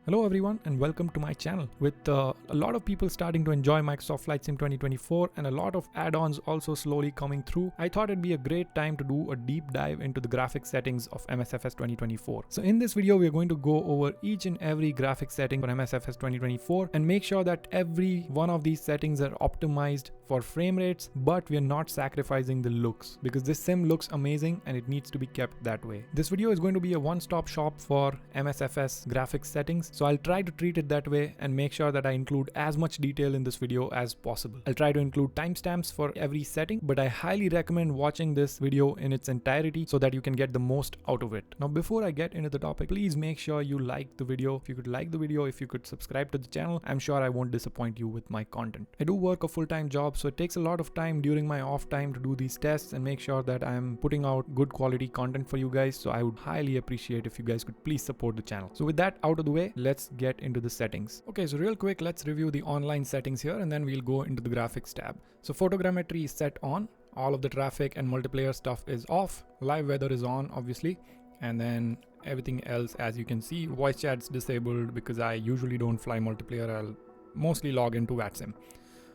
Hello everyone and welcome to my channel. With a lot of people starting to enjoy Microsoft Flight Sim 2024 and a lot of add-ons also slowly coming through, I thought it'd be a great time to do a deep dive into the graphics settings of Msfs 2024. So in this video, we're going to go over each and every graphics setting for Msfs 2024 and make sure that every one of these settings are optimized for frame rates, but we're not sacrificing the looks because this sim looks amazing and it needs to be kept that way. This video is going to be a one-stop shop for Msfs graphics settings. So I'll try to treat it that way and make sure that I include as much detail in this video as possible. I'll try to include timestamps for every setting, but I highly recommend watching this video in its entirety so that you can get the most out of it. Now, before I get into the topic, please make sure you like the video. If you could like the video, if you could subscribe to the channel, I'm sure I won't disappoint you with my content. I do work a full-time job, so it takes a lot of time during my off time to do these tests and make sure that I'm putting out good quality content for you guys. So I would highly appreciate if you guys could please support the channel. So with that out of the way, let's get into the settings. Okay, so real quick, let's review the online settings here and then we'll go into the graphics tab. So photogrammetry is set on, all of the traffic and multiplayer stuff is off, live weather is on obviously, and then everything else, as you can see, voice chat's disabled because I usually don't fly multiplayer. I'll mostly log into VRAM.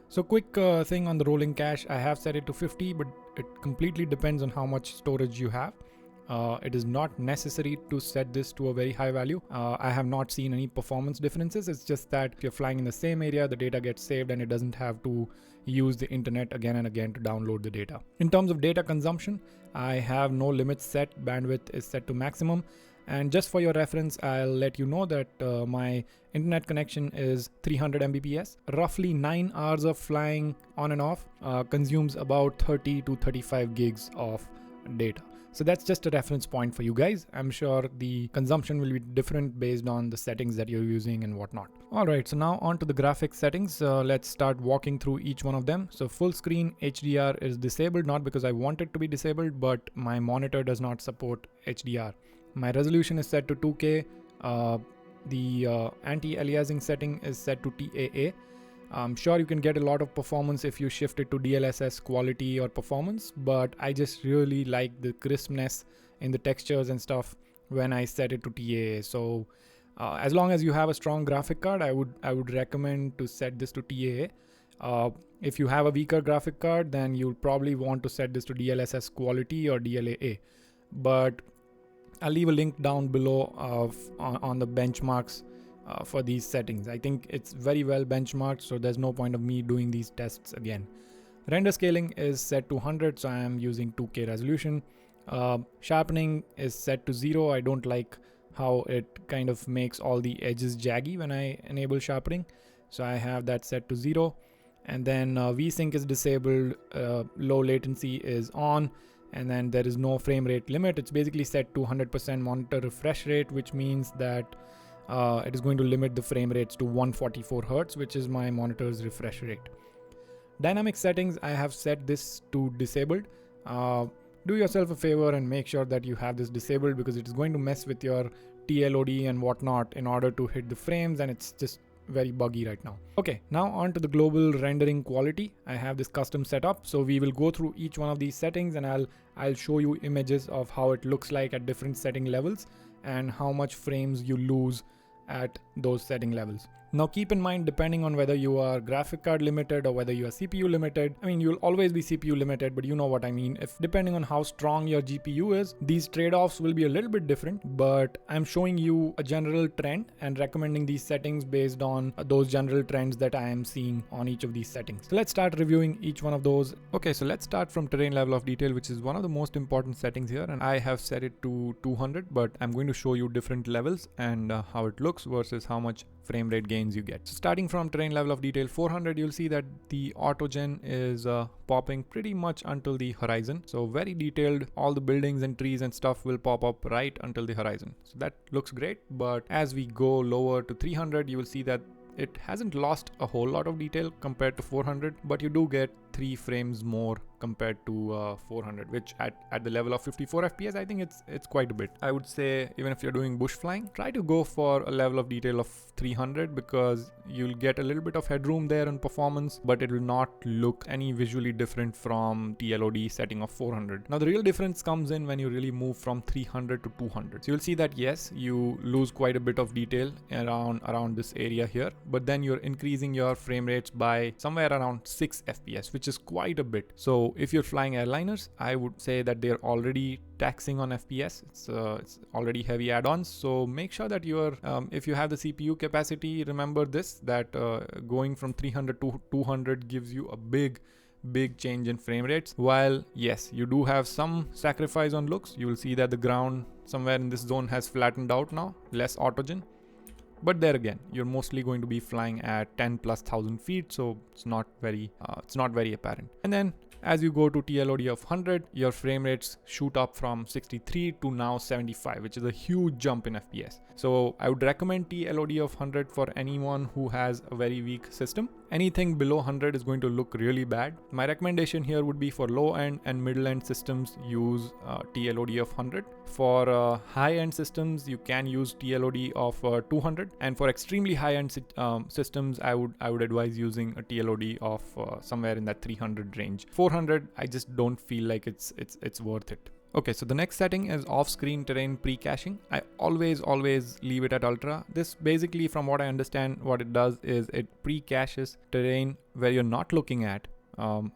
So quick thing on the rolling cache, I have set it to 50, but it completely depends on how much storage you have. It is not necessary to set this to a very high value. I have not seen any performance differences. It's just that if you're flying in the same area, the data gets saved and it doesn't have to use the internet again and again to download the data. In terms of data consumption, I have no limits set. Bandwidth is set to maximum. And just for your reference, I'll let you know that my internet connection is 300 Mbps. Roughly 9 hours of flying on and off consumes about 30 to 35 gigs of data. So that's just a reference point for you guys. I'm sure the consumption will be different based on the settings that you're using and whatnot. All right, so now on to the graphics settings. Let's start walking through each one of them. So full screen HDR is disabled, not because I want it to be disabled, but my monitor does not support HDR. My resolution is set to 2K. The anti-aliasing setting is set to TAA. I'm sure you can get a lot of performance if you shift it to DLSS quality or performance, but I just really like the crispness in the textures and stuff when I set it to TAA. So as long as you have a strong graphic card, I would recommend to set this to TAA. If you have a weaker graphic card, then you'll probably want to set this to DLSS quality or DLAA. But I'll leave a link down below on the benchmarks for these settings. I think it's very well benchmarked, so there's no point of me doing these tests again. Render scaling is set to 100, so I am using 2K resolution. Sharpening is set to 0. I don't like how it kind of makes all the edges jaggy when I enable sharpening, so I have that set to 0. And then VSync is disabled, low latency is on, and then there is no frame rate limit. It's basically set to 100% monitor refresh rate, which means that it is going to limit the frame rates to 144 Hz, which is my monitor's refresh rate. Dynamic settings, I have set this to disabled. Do yourself a favor and make sure that you have this disabled because it is going to mess with your TLOD and whatnot in order to hit the frames, and it's just very buggy right now. Okay, now on to the global rendering quality. I have this custom setup, so we will go through each one of these settings and I'll show you images of how it looks like at different setting levels and how much frames you lose at those setting levels. Now keep in mind, depending on whether you are graphic card limited or whether you are CPU limited, I mean, you'll always be CPU limited, but you know what I mean. If depending on how strong your GPU is, these trade-offs will be a little bit different, but I'm showing you a general trend and recommending these settings based on those general trends that I am seeing on each of these settings. So let's start reviewing each one of those. Okay, so let's start from terrain level of detail, which is one of the most important settings here, and I have set it to 200, but I'm going to show you different levels and how it looks versus how much frame rate gains you get. So starting from terrain level of detail 400, you'll see that the autogen is popping pretty much until the horizon. So very detailed, all the buildings and trees and stuff will pop up right until the horizon. So that looks great, but as we go lower to 300, you will see that it hasn't lost a whole lot of detail compared to 400, but you do get 3 frames more compared to 400, which at the level of 54 FPS, I think it's quite a bit. I would say even if you're doing bush flying, try to go for a level of detail of 300 because you'll get a little bit of headroom there in performance, but it will not look any visually different from TLOD setting of 400. Now the real difference comes in when you really move from 300 to 200. So you'll see that yes, you lose quite a bit of detail around this area here, but then you're increasing your frame rates by somewhere around 6 FPS, which is quite a bit. So if you're flying airliners, I would say that they're already taxing on FPS. It's already heavy add-ons. So make sure that you're, if you have the CPU capacity, remember this, that going from 300 to 200 gives you a big change in frame rates. While yes, you do have some sacrifice on looks, you will see that the ground somewhere in this zone has flattened out now, less autogen. But there again, you're mostly going to be flying at 10,000+ feet, so it's not very apparent. And then as you go to TLOD of 100, your frame rates shoot up from 63 to now 75, which is a huge jump in FPS. So I would recommend TLOD of 100 for anyone who has a very weak system. Anything below 100 is going to look really bad. My recommendation here would be for low end and middle end systems, use TLOD of 100. For high end systems, you can use TLOD of 200. And for extremely high end systems, I would advise using a TLOD of somewhere in that 300 range. 400, I just don't feel like it's worth it. Okay, so the next setting is off-screen terrain pre-caching. I always leave it at ultra. This basically, from what I understand, what it does is it pre-caches terrain where you're not looking at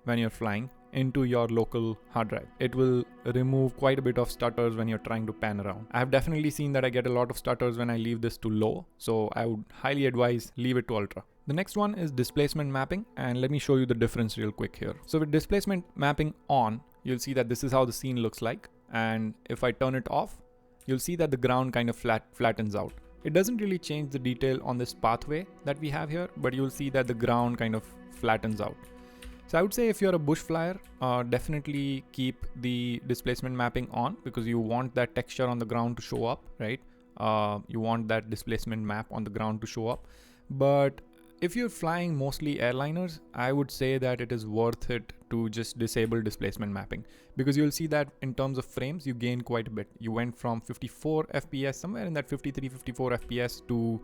when you're flying into your local hard drive. It will remove quite a bit of stutters when you're trying to pan around. I have definitely seen that I get a lot of stutters when I leave this to low, so I would highly advise leave it to ultra. The next one is displacement mapping, and let me show you the difference real quick here. So with displacement mapping on, you'll see that this is how the scene looks like. And if I turn it off, you'll see that the ground kind of flattens out. It doesn't really change the detail on this pathway that we have here, but you'll see that the ground kind of flattens out. So I would say if you're a bush flyer, definitely keep the displacement mapping on because you want that texture on the ground to show up, right? You want that displacement map on the ground to show up. But if you're flying mostly airliners, I would say that it is worth it to just disable displacement mapping because you'll see that in terms of frames, you gain quite a bit. You went from 54 FPS, somewhere in that 53, 54 FPS to,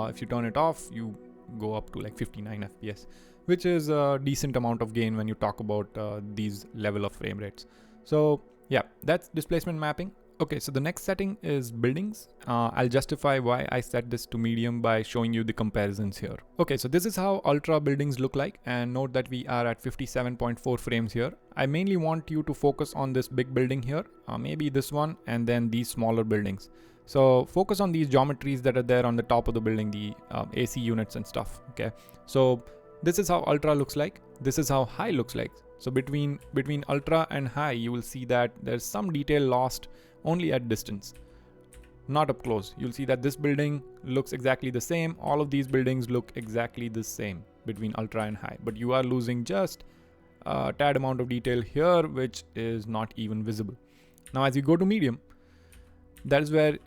if you turn it off, you go up to like 59 FPS, which is a decent amount of gain when you talk about these level of frame rates. So yeah, that's displacement mapping. Okay, so the next setting is buildings. I'll justify why I set this to medium by showing you the comparisons here. Okay, so this is how ultra buildings look like, and note that we are at 57.4 frames here. I mainly want you to focus on this big building here, maybe this one, and then these smaller buildings. So focus on these geometries that are there on the top of the building, the AC units and stuff, okay? So this is how ultra looks like. This is how high looks like. So between ultra and high, you will see that there's some detail lost only at distance, not up close. You'll see that this building looks exactly the same. All of these buildings look exactly the same between ultra and high, but you are losing just a tad amount of detail here, which is not even visible. Now, as you go to medium, that is where,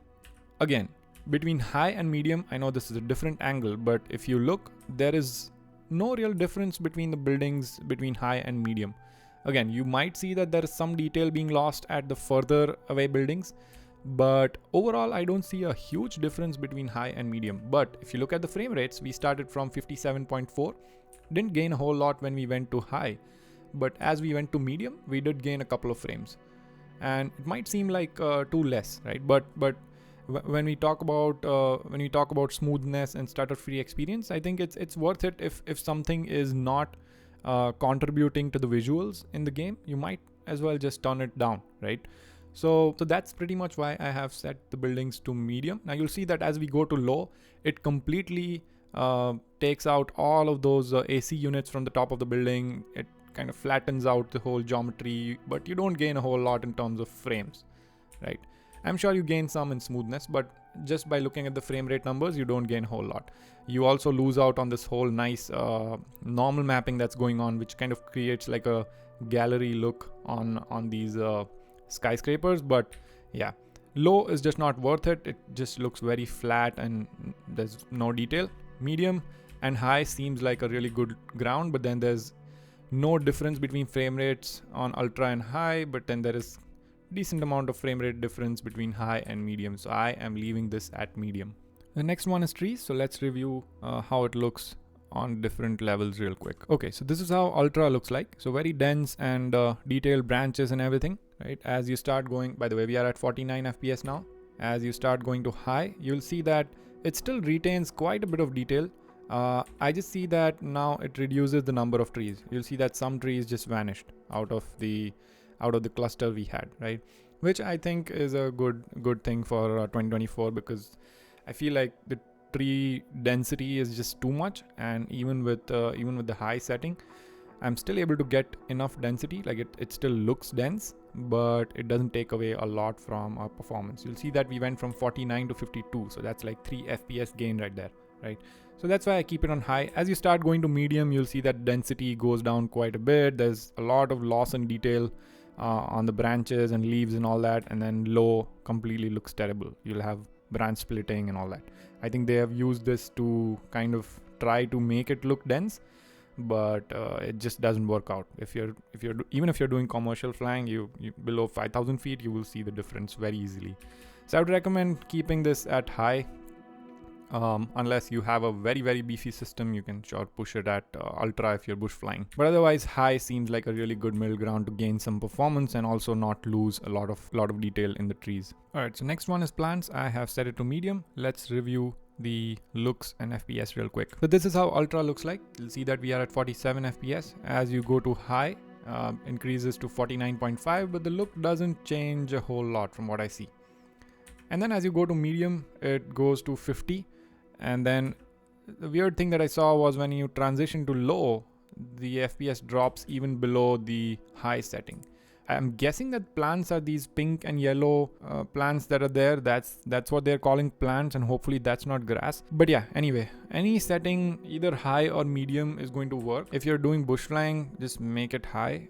again, between high and medium, I know this is a different angle, but if you look, there is no real difference between the buildings between high and medium. Again, you might see that there is some detail being lost at the further away buildings, but overall, I don't see a huge difference between high and medium. But if you look at the frame rates, we started from 57.4, didn't gain a whole lot when we went to high, but as we went to medium, we did gain a couple of frames. And it might seem like too less, right? But when we talk about smoothness and stutter-free experience, I think it's worth it. If something is not contributing to the visuals in the game, you might as well just turn it down, right? So that's pretty much why I have set the buildings to medium. Now you'll see that as we go to low, it completely takes out all of those AC units from the top of the building. It kind of flattens out the whole geometry, but you don't gain a whole lot in terms of frames, right? I'm sure you gain some in smoothness, but just by looking at the frame rate numbers, you don't gain a whole lot. You also lose out on this whole nice normal mapping that's going on, which kind of creates like a gallery look on these skyscrapers. But yeah, low is just not worth it. It just looks very flat and there's no detail. Medium and high seems like a really good ground, but then there's no difference between frame rates on ultra and high, but then there is decent amount of frame rate difference between high and medium. So I am leaving this at medium. The next one is trees. So let's review how it looks on different levels real quick. Okay, so this is how ultra looks like. So very dense and detailed branches and everything, right? As you start going, by the way, we are at 49 FPS now. As you start going to high, you'll see that it still retains quite a bit of detail. I just see that now it reduces the number of trees. You'll see that some trees just vanished out of the cluster we had, right? Which I think is a good thing for 2024, because I feel like the tree density is just too much, and even with the high setting, I'm still able to get enough density. Like it still looks dense, but it doesn't take away a lot from our performance. You'll see that we went from 49 to 52, so that's like 3 FPS gain right there, right? So that's why I keep it on high. As you start going to medium, you'll see that density goes down quite a bit. There's a lot of loss in detail on the branches and leaves and all that, and then low completely looks terrible. You'll have branch splitting and all that. I think they have used this to kind of try to make it look dense, but it just doesn't work out. Even if you're doing commercial flying, you below 5,000 feet, you will see the difference very easily. So I would recommend keeping this at high. Unless you have a very beefy system, you can sure push it at ultra if you're bush flying. But otherwise, high seems like a really good middle ground to gain some performance and also not lose a lot of detail in the trees. Alright, so next one is plants. I have set it to medium. Let's review the looks and FPS real quick. So this is how ultra looks like. You'll see that we are at 47 FPS. As you go to high, increases to 49.5, but the look doesn't change a whole lot from what I see. And then as you go to medium, it goes to 50. And then the weird thing that I saw was when you transition to low, the FPS drops even below the high setting. I'm guessing that plants are these pink and yellow plants that are there. That's what they're calling plants, and hopefully that's not grass. But yeah, anyway, any setting, either high or medium, is going to work. If you're doing bush flying, just make it high.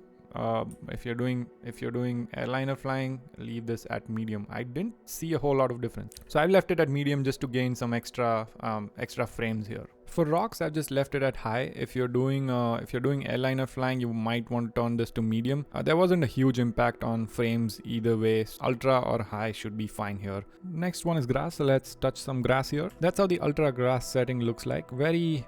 If you're doing airliner flying, leave this at medium. I didn't see a whole lot of difference, so I've left it at medium just to gain some extra frames here. For rocks, I've just left it at high. If you're doing airliner flying, you might want to turn this to medium. There wasn't a huge impact on frames either way. Ultra or high should be fine here. Next one is grass, so let's touch some grass here. That's how the ultra grass setting looks like. Very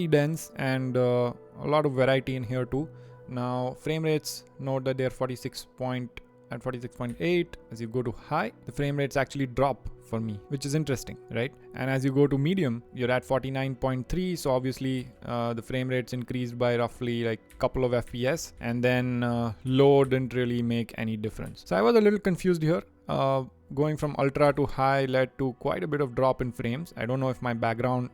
dense, and a lot of variety in here too. Now frame rates, note that they're 46.8. As you go to high, the frame rates actually drop for me, which is interesting, right? And as you go to medium, you're at 49.3, so obviously the frame rates increased by roughly like a couple of FPS, and then low didn't really make any difference. So I was a little confused here. Going from ultra to high led to quite a bit of drop in frames. I don't know if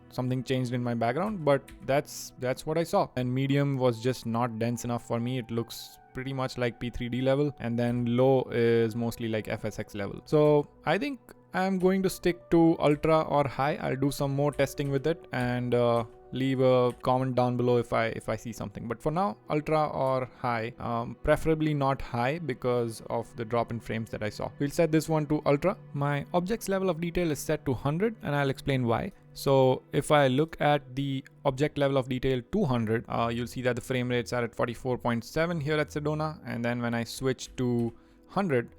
something changed in my background, but that's what I saw. And medium was just not dense enough for me. It looks pretty much like P3D level, and then low is mostly like FSX level. So I think I'm going to stick to ultra or high. I'll do some more testing with it and leave a comment down below if I see something. But for now, ultra or high, preferably not high because of the drop in frames that I saw. We'll set this one to ultra. My object's level of detail is set to 100, and I'll explain why. So if I look at the object level of detail 200, you'll see that the frame rates are at 44.7 here at Sedona, and then when I switch to 100,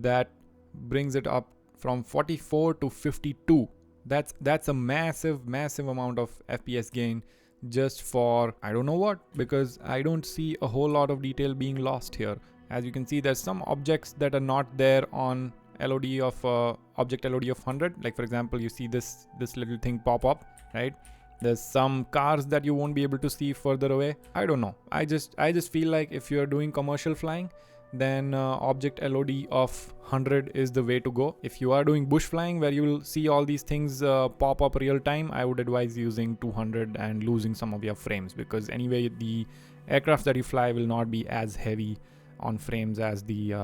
that brings it up from 44 to 52. That's a massive amount of FPS gain just for I don't know what, because I don't see a whole lot of detail being lost here. As you can see, there's some objects that are not there on LOD of object LOD of 100. Like for example, you see this little thing pop up, right? There's some cars that you won't be able to see further away. I don't know. I just feel like if you're doing commercial flying, then object LOD of 100 is the way to go. If you are doing bush flying where you'll see all these things pop up real time, I would advise using 200 and losing some of your frames, because anyway the aircraft that you fly will not be as heavy on frames as the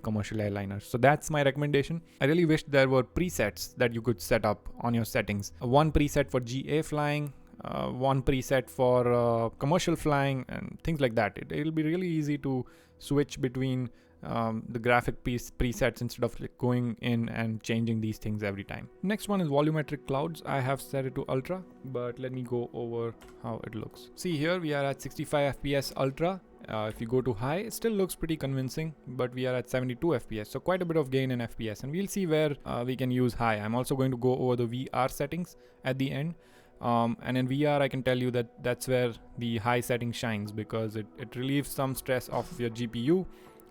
commercial airliners. So that's my recommendation. I really wish there were presets that you could set up on your settings. One preset for GA flying, one preset for commercial flying, and things like that. It'll be really easy to switch between the graphic presets instead of like going in and changing these things every time. Next one is volumetric clouds. I have set it to ultra, but let me go over how it looks. See, here we are at 65 FPS ultra. If you go to high, it still looks pretty convincing, but we are at 72 FPS, so quite a bit of gain in FPS, and we'll see where we can use high. I'm also going to go over the VR settings at the end, and in VR I can tell you that that's where the high setting shines, because it relieves some stress off your GPU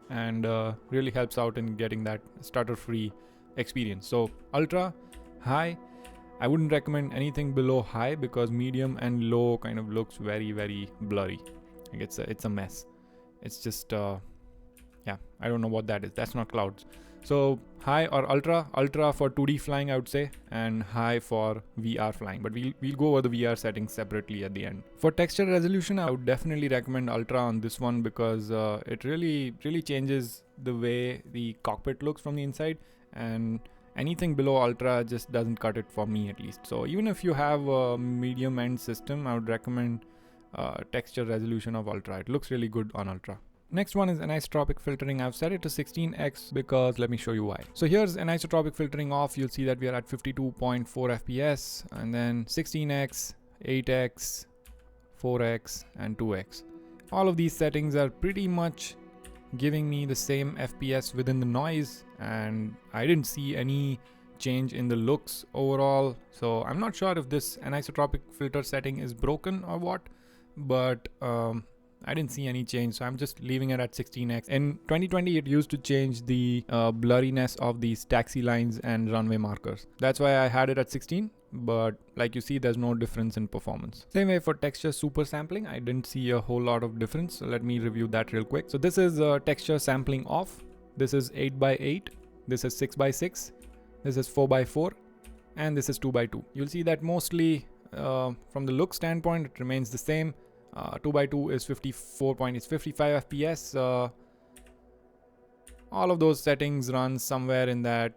and really helps out in getting that stutter-free experience. So ultra, high. I wouldn't recommend anything below high because medium and low kind of looks very, very blurry. Like it's a mess. It's just yeah, I don't know what that is. That's not clouds. So high or ultra for 2D flying, I would say, and high for VR flying, but we'll go over the VR settings separately at the end. For texture resolution, I would definitely recommend ultra on this one because it really changes the way the cockpit looks from the inside, and anything below ultra just doesn't cut it for me, at least. So even if you have a medium end system, I would recommend texture resolution of ultra. It looks really good on ultra. Next one is anisotropic filtering. I've set it to 16x because let me show you why. So here's anisotropic filtering off. You'll see that we are at 52.4 FPS, and then 16x, 8x, 4x, and 2x. All of these settings are pretty much giving me the same FPS within the noise, and I didn't see any change in the looks overall. So I'm not sure if this anisotropic filter setting is broken or what, but I didn't see any change, so I'm just leaving it at 16x. In 2020, it used to change the blurriness of these taxi lines and runway markers. That's why I had it at 16, but like you see, there's no difference in performance. Same way for texture super sampling, I didn't see a whole lot of difference. So let me review that real quick. So this is texture sampling off. This is 8x8. This is 6x6. This is 4x4. And this is 2x2. You'll see that mostly from the look standpoint, it remains the same. 2x2 is 55 FPS. All of those settings run somewhere in that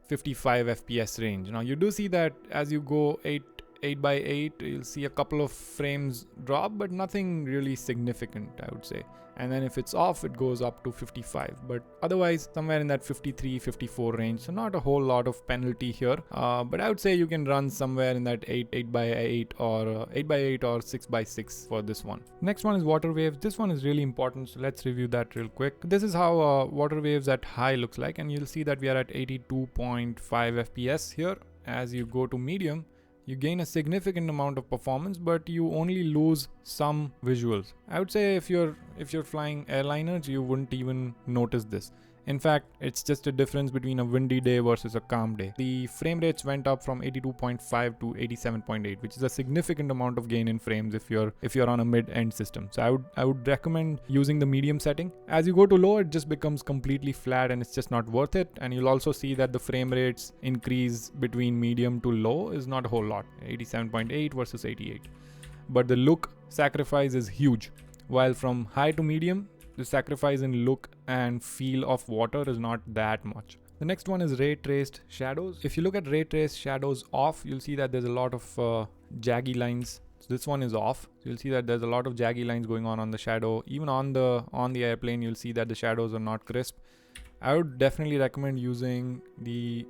55 FPS range. Now you do see that as you go 8x8, you'll see a couple of frames drop, but nothing really significant, I would say. And then if it's off, it goes up to 55, but otherwise somewhere in that 53, 54 range. So not a whole lot of penalty here, but I would say you can run somewhere in that 8x8 or 8x8 or 6x6 for this one. Next one is water waves. This one is really important, so let's review that real quick. This is how water waves at high looks like, and you'll see that we are at 82.5 FPS here. As you go to medium, you gain a significant amount of performance, but you only lose some visuals. I would say if you're flying airliners, you wouldn't even notice this. In fact, it's just a difference between a windy day versus a calm day. The frame rates went up from 82.5 to 87.8, which is a significant amount of gain in frames if you're on a mid-end system. So I would recommend using the medium setting. As you go to low, it just becomes completely flat and it's just not worth it. And you'll also see that the frame rates increase between medium to low is not a whole lot, 87.8 versus 88. But the look sacrifice is huge. While from high to medium, the sacrifice in look and feel of water is not that much. The next one is ray traced shadows. If you look at ray traced shadows off, you'll see that there's a lot of jaggy lines. So this one is off. So you'll see that there's a lot of jaggy lines going on the shadow. Even on the airplane, you'll see that the shadows are not crisp. I would definitely recommend using the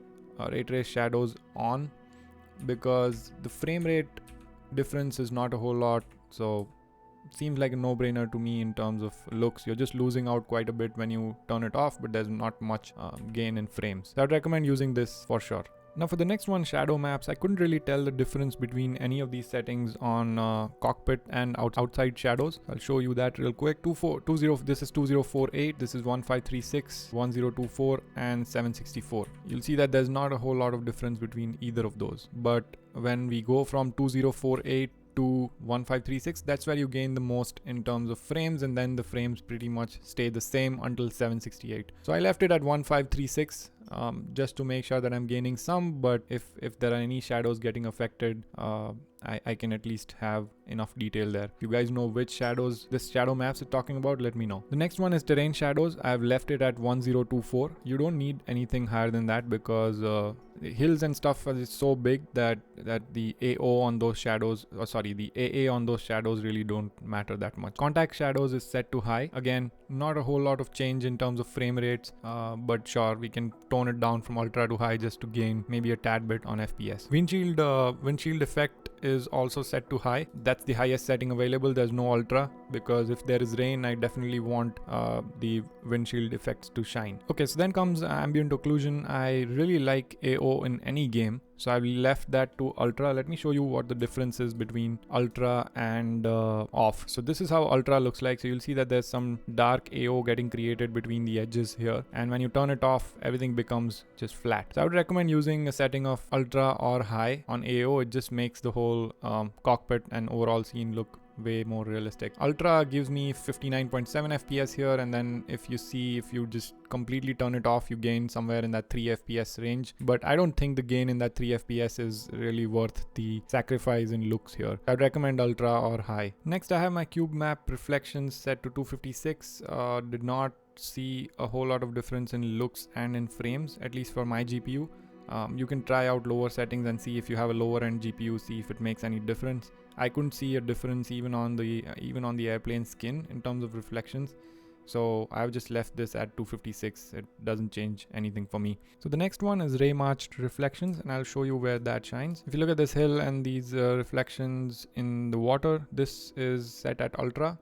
ray traced shadows on, because the frame rate difference is not a whole lot. So seems like a no-brainer to me in terms of looks. You're just losing out quite a bit when you turn it off, but there's not much gain in frames. So I'd recommend using this for sure. Now for the next one, shadow maps, I couldn't really tell the difference between any of these settings on cockpit and outside shadows. I'll show you that real quick. This is 2048, this is 1536, 1024, and 764. You'll see that there's not a whole lot of difference between either of those. But when we go from 2048 to 1536, that's where you gain the most in terms of frames, and then the frames pretty much stay the same until 768. So I left it at 1536. just to make sure that I'm gaining some, but if there are any shadows getting affected, I can at least have enough detail there. If you guys know which shadows this shadow maps is talking about, let me know. The next one is terrain shadows. I've left it at 1024. You don't need anything higher than that because the hills and stuff is so big that the AO on those shadows, the AA on those shadows really don't matter that much. Contact shadows is set to high. Again, not a whole lot of change in terms of frame rates, but sure, we can tone it down from ultra to high just to gain maybe a tad bit on FPS. Windshield effect is also set to high. That's the highest setting available. There's no ultra because if there is rain, I definitely want the windshield effects to shine. Okay, so then comes ambient occlusion. I really like AO in any game, so I've left that to ultra. Let me show you what the difference is between ultra and off. So this is how ultra looks like. So you'll see that there's some dark AO getting created between the edges here, and when you turn it off, everything becomes just flat. So I would recommend using a setting of ultra or high on AO. It just makes the whole cockpit and overall scene look way more realistic. Ultra gives me 59.7 FPS here, and then if you just completely turn it off, you gain somewhere in that 3 FPS range, but I don't think the gain in that 3 FPS is really worth the sacrifice in looks here. I'd recommend ultra or high. Next, I have my cube map reflections set to 256. Did not see a whole lot of difference in looks and in frames, at least for my GPU. You can try out lower settings and see if you have a lower end GPU, see if it makes any difference. I couldn't see a difference even on the airplane skin in terms of reflections. So I've just left this at 256. It doesn't change anything for me. So the next one is ray marched reflections, and I'll show you where that shines. If you look at this hill and these reflections in the water, this is set at ultra.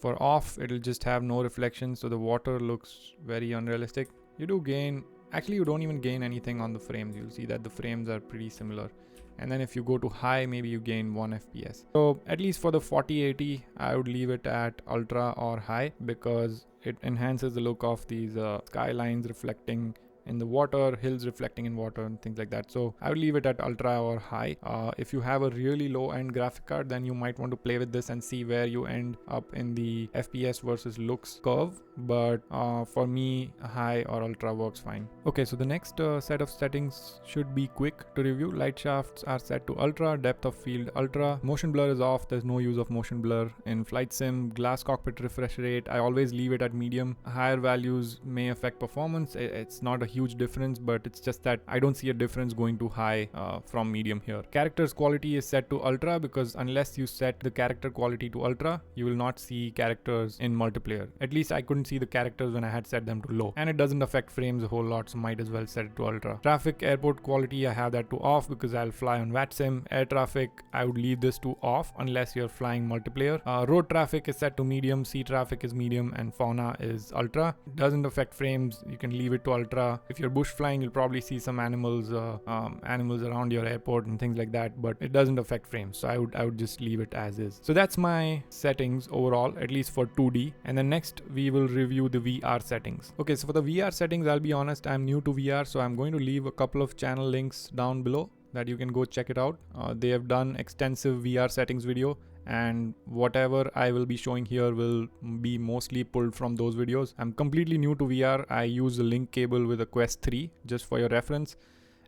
For off, it'll just have no reflections, so the water looks very unrealistic. You do gain, actually you don't even gain anything on the frames. You'll see that the frames are pretty similar. And then if you go to high, maybe you gain 1 FPS. So at least for the 4080, I would leave it at ultra or high because it enhances the look of these skylines reflecting in the water, hills reflecting in water and things like that. So I would leave it at ultra or high. If you have a really low end graphic card, then you might want to play with this and see where you end up in the FPS versus looks curve. But for me, high or ultra works fine. Okay, so the next set of settings should be quick to review. Light shafts are set to ultra, depth of field ultra, motion blur is off. There's no use of motion blur in flight sim. Glass cockpit refresh rate, I always leave it at medium. Higher values may affect performance. It's not a huge difference, but it's just that I don't see a difference going to high from medium here. Characters quality is set to ultra because unless you set the character quality to ultra, you will not see characters in multiplayer. At least I couldn't see the characters when I had set them to low, and it doesn't affect frames a whole lot, so might as well set it to ultra. Traffic airport quality, I have that to off because I'll fly on VATSIM. Air traffic, I would leave this to off unless you're flying multiplayer. Road traffic is set to medium, sea traffic is medium, and fauna is ultra. It doesn't affect frames, you can leave it to ultra. If you're bush flying, you'll probably see some animals around your airport and things like that, but it doesn't affect frames, so I would just leave it as is. So that's my settings overall, at least for 2D. And then next we will review the VR settings. Okay, so for the VR settings, I'll be honest, I'm new to VR, so I'm going to leave a couple of channel links down below that you can go check it out. They have done extensive VR settings video, and whatever I will be showing here will be mostly pulled from those videos. I'm completely new to VR. I use a link cable with a Quest 3 just for your reference,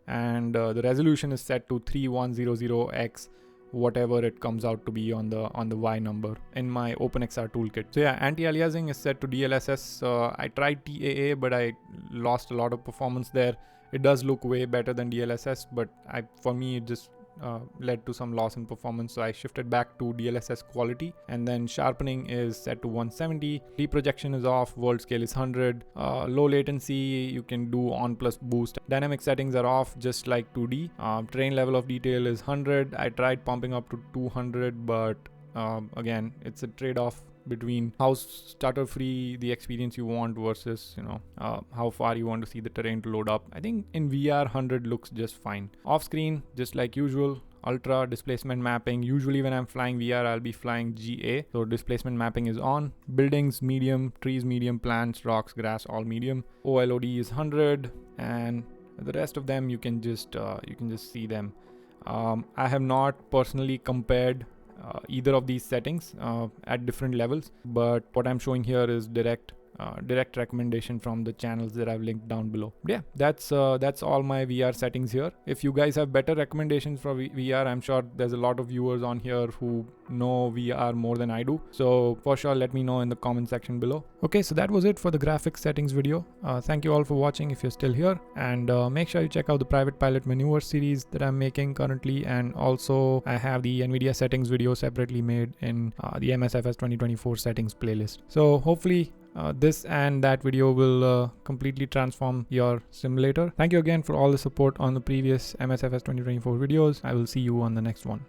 and the resolution is set to 3100x whatever it comes out to be on the Y number in my OpenXR toolkit. So yeah, anti-aliasing is set to DLSS. I tried TAA, but I lost a lot of performance there. It does look way better than DLSS, but for me it just led to some loss in performance, so I shifted back to DLSS quality. And then sharpening is set to 170, reprojection is off, world scale is 100, low latency you can do on plus boost. Dynamic settings are off just like 2D. Terrain level of detail is 100. I tried pumping up to 200, but again, it's a trade-off between how stutter free the experience you want versus how far you want to see the terrain to load up. I think in VR 100 looks just fine. Off screen, just like usual, ultra displacement mapping. Usually when I'm flying VR, I'll be flying GA, so displacement mapping is on. Buildings medium, trees medium, plants, rocks, grass all medium. OLOD is 100, and the rest of them you can just see them. I have not personally compared either of these settings at different levels, but what I'm showing here is direct direct recommendation from the channels that I've linked down below. But yeah, that's all my VR settings here. If you guys have better recommendations for VR, I'm sure there's a lot of viewers on here who know VR more than I do. So for sure, let me know in the comment section below. Okay, so that was it for the graphics settings video. Thank you all for watching if you're still here, and make sure you check out the private pilot maneuver series that I'm making currently, and also I have the NVIDIA settings video separately made in the Msfs 2024 settings playlist. So hopefully this and that video will completely transform your simulator. Thank you again for all the support on the previous Msfs 2024 videos. I will see you on the next one.